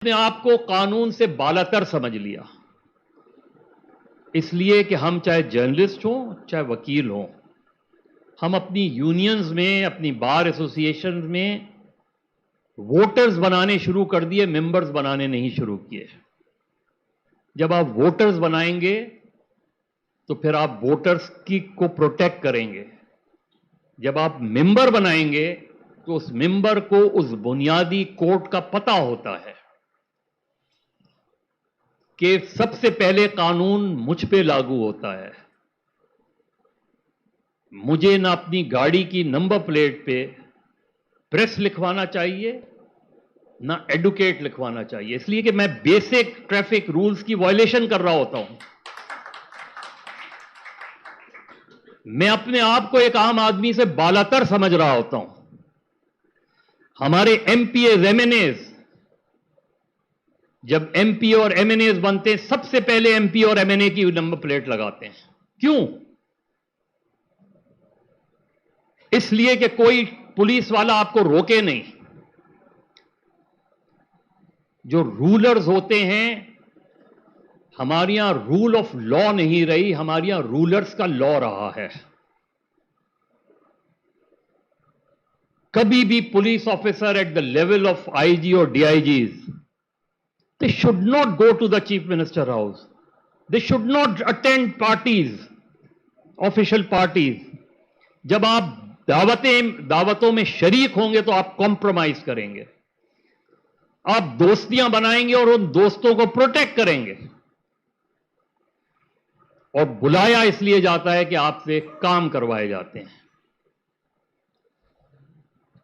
اپنے آپ کو قانون سے بالاتر سمجھ لیا، اس لیے کہ ہم چاہے جرنلسٹ ہوں چاہے وکیل ہوں، ہم اپنی یونینز میں، اپنی بار ایسوسی ایشنز میں ووٹرز بنانے شروع کر دیے، ممبرز بنانے نہیں شروع کیے۔ جب آپ ووٹرز بنائیں گے تو پھر آپ ووٹرز کو پروٹیکٹ کریں گے۔ جب آپ ممبر بنائیں گے تو اس ممبر کو اس بنیادی کوڈ کا پتہ ہوتا ہے کہ سب سے پہلے قانون مجھ پہ لاگو ہوتا ہے، مجھے نہ اپنی گاڑی کی نمبر پلیٹ پہ پریس لکھوانا چاہیے نہ ایڈوکیٹ لکھوانا چاہیے، اس لیے کہ میں بیسک ٹریفک رولز کی وائلیشن کر رہا ہوتا ہوں۔ میں اپنے آپ کو ایک عام آدمی سے بالاتر سمجھ رہا ہوتا ہوں۔ ہمارے M P As, M N As, جب ایم پی اور ایم این ایز بنتے ہیں سب سے پہلے ایم پی اور ایم این اے کی نمبر پلیٹ لگاتے ہیں۔ کیوں؟ اس لیے کہ کوئی پولیس والا آپ کو روکے نہیں۔ جو رولرز ہوتے ہیں، ہمارے یہاں رول آف لا نہیں رہی، ہمارے یہاں رولرز کا لا رہا ہے۔ کبھی بھی police officer at the level of I G اور D I Gs, they should not go to the chief minister house. They should not attend parties, official parties. جب آپ دعوتوں میں شریک ہوں گے تو آپ کمپرومائز کریں گے، آپ دوستیاں بنائیں گے اور ان دوستوں کو پروٹیکٹ کریں گے، اور بلایا اس لیے جاتا ہے کہ آپ سے کام کروائے جاتے ہیں۔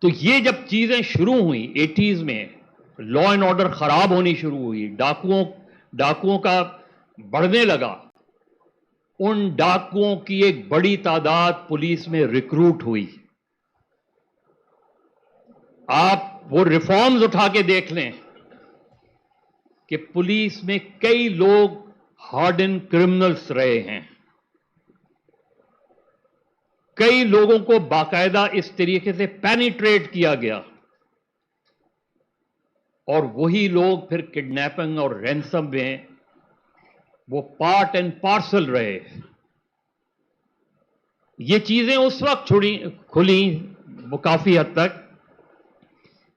تو یہ جب چیزیں شروع ہوئیں 80s میں، لا اینڈ آرڈر خراب ہونی شروع ہوئی، ڈاکوؤں کا بڑھنے لگا، ان ڈاکوؤں کی ایک بڑی تعداد پولیس میں ریکروٹ ہوئی۔ آپ وہ ریفارمز اٹھا کے دیکھ لیں کہ پولیس میں کئی لوگ ہارڈن کرمنلز رہے ہیں، کئی لوگوں کو باقاعدہ اس طریقے سے پینیٹریٹ کیا گیا، اور وہی لوگ پھر کڈنیپنگ اور رینسم میں وہ پارٹ اینڈ پارسل رہے۔ یہ چیزیں اس وقت کھلیں وہ کافی حد تک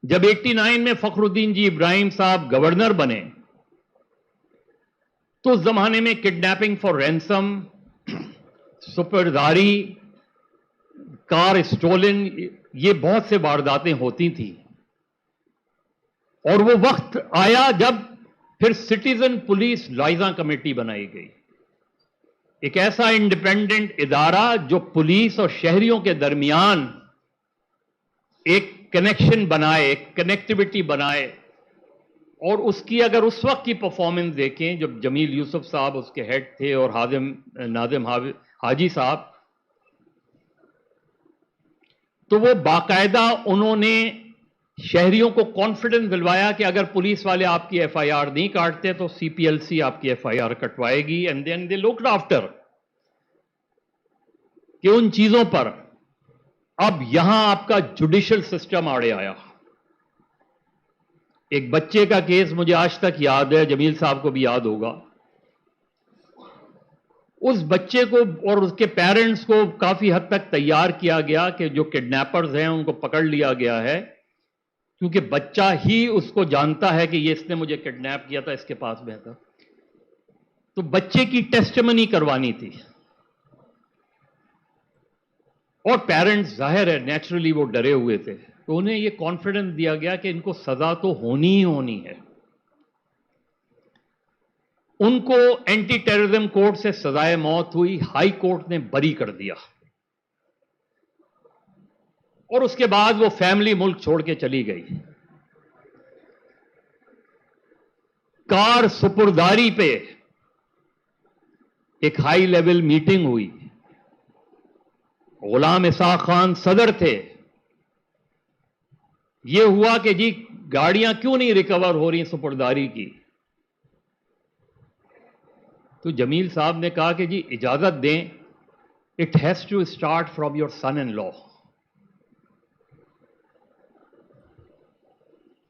جب 89 میں فخر الدین جی ابراہیم صاحب گورنر بنے، تو اس زمانے میں کڈنیپنگ فار رینسم، سپرداری، کار اسٹولن، یہ بہت سے وارداتیں ہوتی تھیں، اور وہ وقت آیا جب پھر سٹیزن پولیس لائزہ کمیٹی بنائی گئی، ایک ایسا انڈیپینڈنٹ ادارہ جو پولیس اور شہریوں کے درمیان ایک کنیکشن بنائے، ایک کنیکٹیوٹی بنائے۔ اور اس کی اگر اس وقت کی پرفارمنس دیکھیں جب جمیل یوسف صاحب اس کے ہیڈ تھے اور ناظم حاجی صاحب، تو وہ باقاعدہ انہوں نے شہریوں کو کانفیڈنس دلوایا کہ اگر پولیس والے آپ کی ایف آئی آر نہیں کاٹتے تو سی پی ایل سی آپ کی ایف آئی آر کٹوائے گی، and then they looked after کہ ان چیزوں پر۔ اب یہاں آپ کا جوڈیشل سسٹم آڑے آیا۔ ایک بچے کا کیس مجھے آج تک یاد ہے، جمیل صاحب کو بھی یاد ہوگا۔ اس بچے کو اور اس کے پیرنٹس کو کافی حد تک تیار کیا گیا کہ جو کڈنیپرز ہیں ان کو پکڑ لیا گیا ہے، کیونکہ بچہ ہی اس کو جانتا ہے کہ یہ اس نے مجھے کڈنیپ کیا تھا، اس کے پاس میں تھا، تو بچے کی ٹیسٹیمنی کروانی تھی، اور پیرنٹس ظاہر ہے نیچرلی وہ ڈرے ہوئے تھے، تو انہیں یہ کانفیڈنس دیا گیا کہ ان کو سزا تو ہونی ہی ہونی ہے۔ ان کو اینٹی ٹیررزم کوڈ سے سزائے موت ہوئی، ہائی کورٹ نے بری کر دیا، اور اس کے بعد وہ فیملی ملک چھوڑ کے چلی گئی۔ کار سپرداری پہ ایک ہائی لیول میٹنگ ہوئی، غلام اسحاق خان صدر تھے۔ یہ ہوا کہ جی گاڑیاں کیوں نہیں ریکور ہو رہی سپرداری کی؟ تو جمیل صاحب نے کہا کہ جی اجازت دیں، it has to start from your son in law.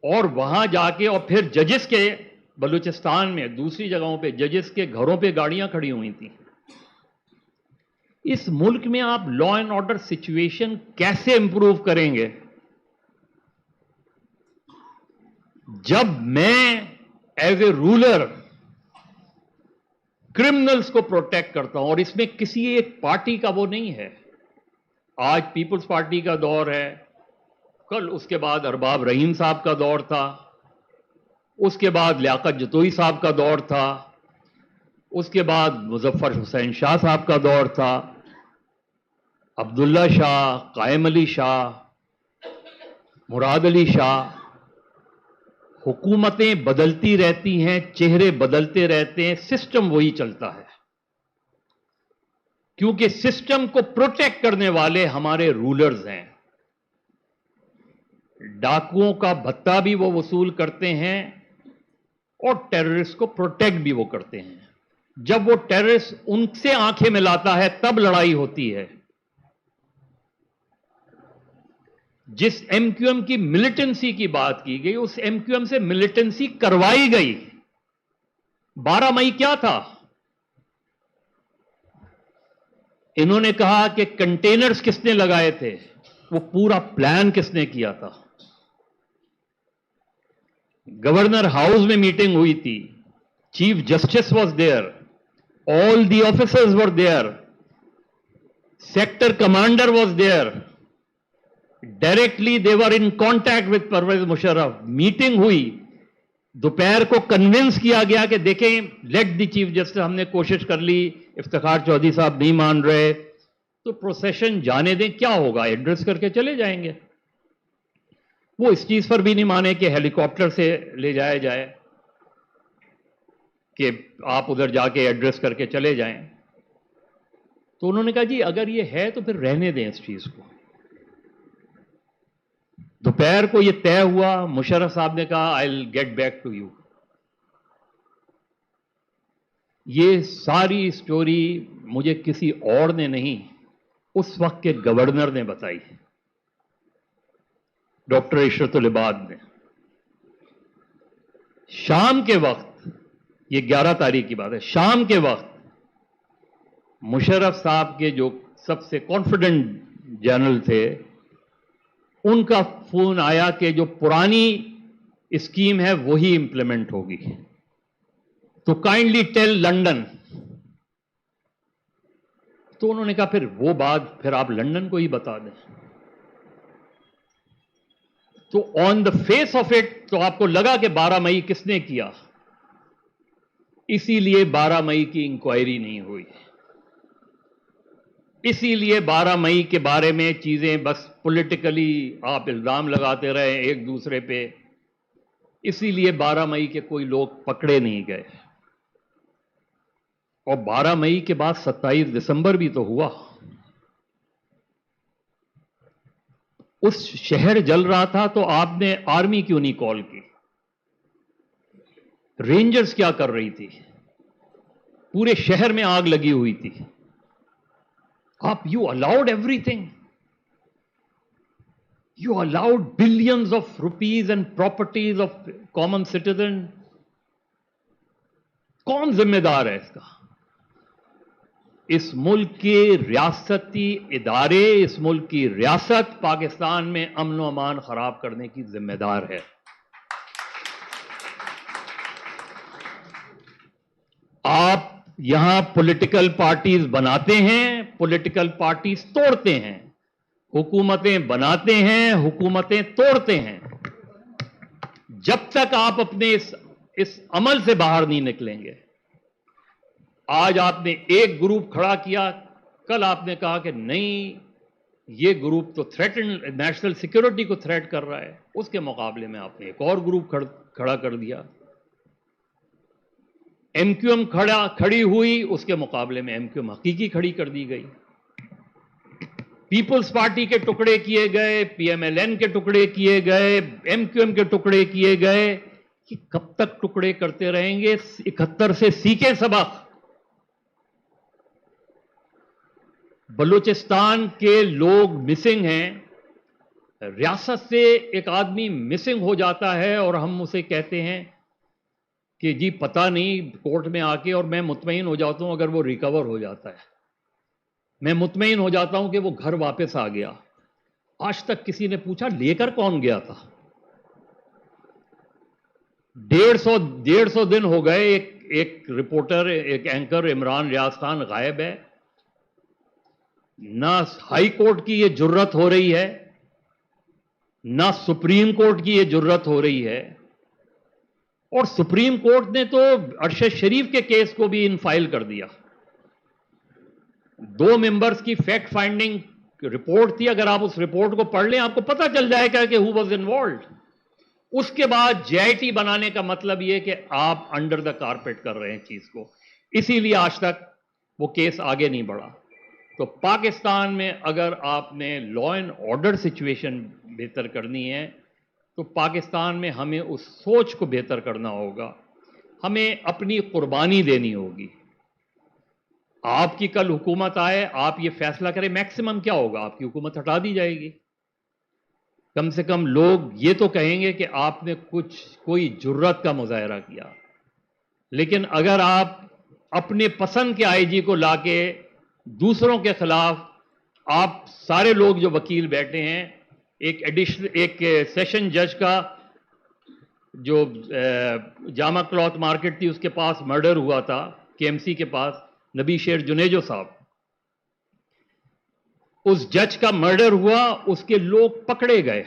اور وہاں جا کے اور پھر ججز کے بلوچستان میں دوسری جگہوں پہ ججز کے گھروں پہ گاڑیاں کھڑی ہوئی تھیں. اس ملک میں آپ لا اینڈ آرڈر سچویشن کیسے امپروو کریں گے جب میں ایز اے رولر کرمنلز کو پروٹیکٹ کرتا ہوں؟ اور اس میں کسی ایک پارٹی کا وہ نہیں ہے. آج پیپلز پارٹی کا دور ہے، کل اس کے بعد ارباب رحیم صاحب کا دور تھا، اس کے بعد لیاقت جتوئی صاحب کا دور تھا، اس کے بعد مظفر حسین شاہ صاحب کا دور تھا، عبداللہ شاہ، قائم علی شاہ، مراد علی شاہ. حکومتیں بدلتی رہتی ہیں، چہرے بدلتے رہتے ہیں، سسٹم وہی چلتا ہے، کیونکہ سسٹم کو پروٹیکٹ کرنے والے ہمارے رولرز ہیں. ڈاکوؤں کا بھتہ بھی وہ وصول کرتے ہیں اور ٹیررسٹ کو پروٹیکٹ بھی وہ کرتے ہیں. جب وہ ٹیررسٹ ان سے آنکھیں ملاتا ہے تب لڑائی ہوتی ہے. جس ایم کیو ایم کی ملیٹنسی کی بات کی گئی، اس ایم کیو ایم سے ملیٹنسی کروائی گئی. 12 مئی کیا تھا؟ انہوں نے کہا کہ کنٹینرز کس نے لگائے تھے، وہ پورا پلان کس نے کیا تھا. گورنر ہاؤس میں میٹنگ ہوئی تھی، chief justice was there, all the officers were there, sector commander was there. Directly they were in contact with Pervez Musharraf. Meeting ہوئی، دوپہر کو کنونس کیا گیا کہ دیکھیں لیٹ دی چیف جسٹس، ہم نے کوشش کر لی، افتخار چودھری صاحب نہیں مان رہے تو پروسیشن جانے دیں، کیا ہوگا، ایڈریس کر کے چلے جائیں گے. وہ اس چیز پر بھی نہیں مانے کہ ہیلی کاپٹر سے لے جایا جائے، کہ آپ ادھر جا کے ایڈریس کر کے چلے جائیں. تو انہوں نے کہا جی اگر یہ ہے تو پھر رہنے دیں اس چیز کو. دوپہر کو یہ طے ہوا، مشرف صاحب نے کہا I will get back to you. یہ ساری سٹوری مجھے کسی اور نے نہیں، اس وقت کے گورنر نے بتائی، ڈاکٹر عشرت العباد نے. شام کے وقت، یہ 11 تاریخ کی بات ہے، شام کے وقت مشرف صاحب کے جو سب سے کانفیڈنٹ جنرل تھے، ان کا فون آیا کہ جو پرانی اسکیم ہے وہی امپلیمنٹ ہوگی، تو کائنڈلی ٹیل لنڈن. تو انہوں نے کہا پھر وہ بات پھر آپ لنڈن کو ہی بتا دیں. تو آن دا فیس آف اٹ تو آپ کو لگا کہ 12 مئی کس نے کیا، اسی لیے 12 مئی کی انکوائری نہیں ہوئی، اسی لیے 12 مئی کے بارے میں چیزیں بس پولیٹیکلی آپ الزام لگاتے رہے ایک دوسرے پہ، اسی لیے 12 مئی کے کوئی لوگ پکڑے نہیں گئے. اور 12 مئی کے بعد 27 دسمبر بھی تو ہوا. اس شہر جل رہا تھا تو آپ نے آرمی کیوں نہیں کال کی؟ رینجرز کیا کر رہی تھی؟ پورے شہر میں آگ لگی ہوئی تھی. آپ you allowed every thing, you allowed billions of rupees and properties of common citizen. کون ذمہ دار ہے اس کا؟ اس ملک کے ریاستی ادارے، اس ملک کی ریاست پاکستان میں امن و امان خراب کرنے کی ذمہ دار ہے. آپ یہاں پولیٹیکل پارٹیز بناتے ہیں، پولیٹیکل پارٹیز توڑتے ہیں، حکومتیں بناتے ہیں، حکومتیں توڑتے ہیں. جب تک آپ اپنے اس عمل سے باہر نہیں نکلیں گے. آج آپ نے ایک گروپ کھڑا کیا، کل آپ نے کہا کہ نہیں یہ گروپ تو نیشنل سیکورٹی کو تھریٹ کر رہا ہے، اس کے مقابلے میں آپ نے ایک اور گروپ کھڑا کر دیا. ایم کیو ایم کھڑی ہوئی، اس کے مقابلے میں ایم کیو ایم حقیقی کھڑی کر دی گئی. پیپلز پارٹی کے ٹکڑے کیے گئے، پی ایم ایل این کے ٹکڑے کیے گئے، ایم کیو ایم کے ٹکڑے کیے گئے. کہ کب تک ٹکڑے کرتے رہیں گے؟ 71 سے سیکھیں سبق. بلوچستان کے لوگ مسنگ ہیں، ریاست سے ایک آدمی مسنگ ہو جاتا ہے اور ہم اسے کہتے ہیں کہ جی پتہ نہیں کورٹ میں آ کے، اور میں مطمئن ہو جاتا ہوں اگر وہ ریکور ہو جاتا ہے، میں مطمئن ہو جاتا ہوں کہ وہ گھر واپس آ گیا۔ آج تک کسی نے پوچھا لے کر کون گیا تھا؟ 150 دن ہو گئے، ایک رپورٹر، ایک اینکر عمران ریاض خان غائب ہے۔ نہ ہائی کورٹ کی یہ جرت ہو رہی ہے، نہ سپریم کورٹ کی یہ جرت ہو رہی ہے، اور سپریم کورٹ نے تو ارشد شریف کے کیس کو بھی انفائل کر دیا۔ 2 ممبرز کی فیکٹ فائنڈنگ رپورٹ تھی، اگر آپ اس رپورٹ کو پڑھ لیں آپ کو پتہ چل جائے گا کہ ہو واز انوالوڈ۔ اس کے بعد جے آئی ٹی بنانے کا مطلب یہ کہ آپ انڈر دا کارپیٹ کر رہے ہیں چیز کو، اسی لیے آج تک وہ کیس آگے نہیں بڑھا۔ تو پاکستان میں اگر آپ نے لا اینڈ آرڈر سچویشن بہتر کرنی ہے تو پاکستان میں ہمیں اس سوچ کو بہتر کرنا ہوگا، ہمیں اپنی قربانی دینی ہوگی۔ آپ کی کل حکومت آئے، آپ یہ فیصلہ کریں میکسیمم کیا ہوگا، آپ کی حکومت ہٹا دی جائے گی۔ کم سے کم لوگ یہ تو کہیں گے کہ آپ نے کوئی جرت کا مظاہرہ کیا۔ لیکن اگر آپ اپنے پسند کے آئی جی کو لا کے دوسروں کے خلاف، آپ سارے لوگ جو وکیل بیٹھے ہیں، ایک سیشن جج کا جو جامع کلاتھ مارکیٹ تھی اس کے پاس مرڈر ہوا تھا، کے ایم سی کے پاس، نبی شیر جنیجو صاحب، اس جج کا مرڈر ہوا، اس کے لوگ پکڑے گئے۔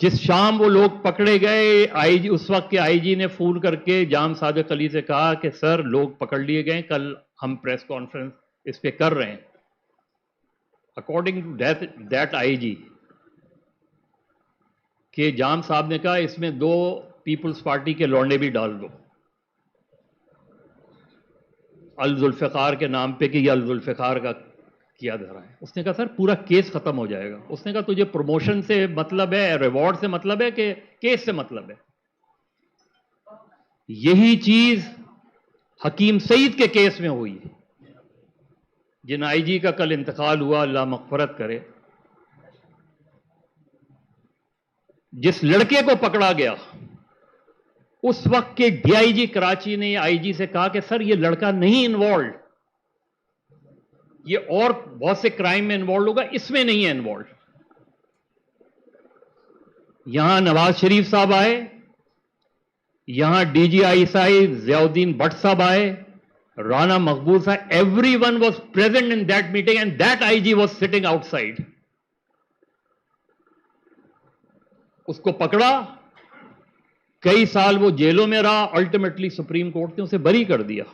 جس شام وہ لوگ پکڑے گئے، آئی جی، اس وقت کے آئی جی نے فون کر کے جام صادق علی سے کہا کہ سر لوگ پکڑ لیے گئے، کل ہم پریس کانفرنس اس پہ کر رہے ہیں۔ اکارڈنگ ٹو دیٹ آئی جی کہ جام صاحب نے کہا اس میں 2 پیپلز پارٹی کے لونڈے بھی ڈال دو الذوالفقار کے نام پہ کہ یہ الذوالفقار کا کیا دھرا ہے۔ اس نے کہا سر پورا کیس ختم ہو جائے گا۔ اس نے کہا تجھے پروموشن سے مطلب ہے، ریوارڈ سے مطلب ہے کہ کیس سے مطلب ہے؟ یہی چیز حکیم سعید کے کیس میں ہوئی، جن آئی جی کا کل انتقال ہوا، اللہ مغفرت کرے۔ جس لڑکے کو پکڑا گیا، اس وقت کے ڈی آئی جی کراچی نے آئی جی سے کہا کہ سر یہ لڑکا نہیں انوالوڈ، یہ اور بہت سے کرائم میں انوالوڈ ہوگا، اس میں نہیں ہے انوالوڈ۔ یہاں نواز شریف صاحب آئے، یہاں D G I I Zia Uddin but صاحب آئے، رانا مقبول صاحب، everyone was present in that meeting and that I G was sitting outside. اس کو پکڑا، کئی سال وہ جیلوں میں رہا، الٹیمیٹلی سپریم کورٹ نے اسے بری کر دیا۔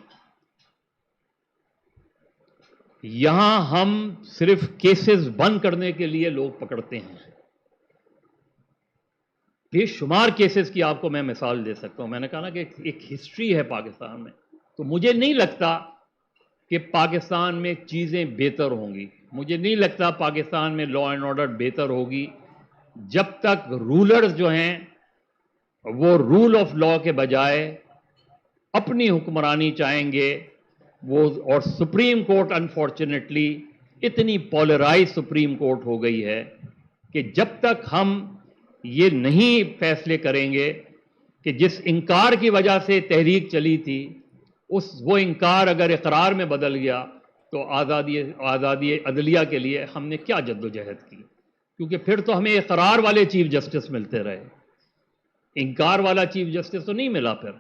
یہاں ہم صرف کیسز بند کرنے کے لیے لوگ پکڑتے ہیں، بے شمار کیسز کی آپ کو میں مثال دے سکتا ہوں۔ میں نے کہا نا کہ ایک ہسٹری ہے پاکستان میں، تو مجھے نہیں لگتا کہ پاکستان میں چیزیں بہتر ہوں گی، مجھے نہیں لگتا پاکستان میں لا اینڈ آرڈر بہتر ہوگی جب تک رولرز جو ہیں وہ رول آف لا کے بجائے اپنی حکمرانی چاہیں گے وہ۔ اور سپریم کورٹ انفارچونیٹلی اتنی پولرائز سپریم کورٹ ہو گئی ہے کہ جب تک ہم یہ نہیں فیصلے کریں گے کہ جس انکار کی وجہ سے تحریک چلی تھی، وہ انکار اگر اقرار میں بدل گیا تو آزادی عدلیہ کے لیے ہم نے کیا جد و جہد کی؟ کیونکہ پھر تو ہمیں اقرار والے چیف جسٹس ملتے رہے، انکار والا چیف جسٹس تو نہیں ملا۔ پھر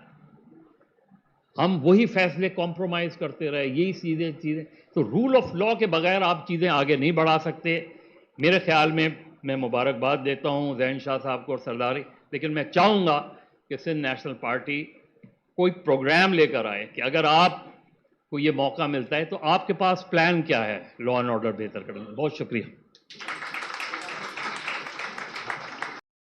ہم وہی فیصلے کمپرومائز کرتے رہے، یہی چیزیں۔ تو رول آف لا کے بغیر آپ چیزیں آگے نہیں بڑھا سکتے۔ میرے خیال میں مبارکباد دیتا ہوں ذہین شاہ صاحب کو اور سرداری، لیکن میں چاہوں گا کہ سندھ نیشنل پارٹی کوئی پروگرام لے کر آئے کہ اگر آپ کو یہ موقع ملتا ہے تو آپ کے پاس پلان کیا ہے لا اینڈ آرڈر بہتر کرنے۔ بہت شکریہ۔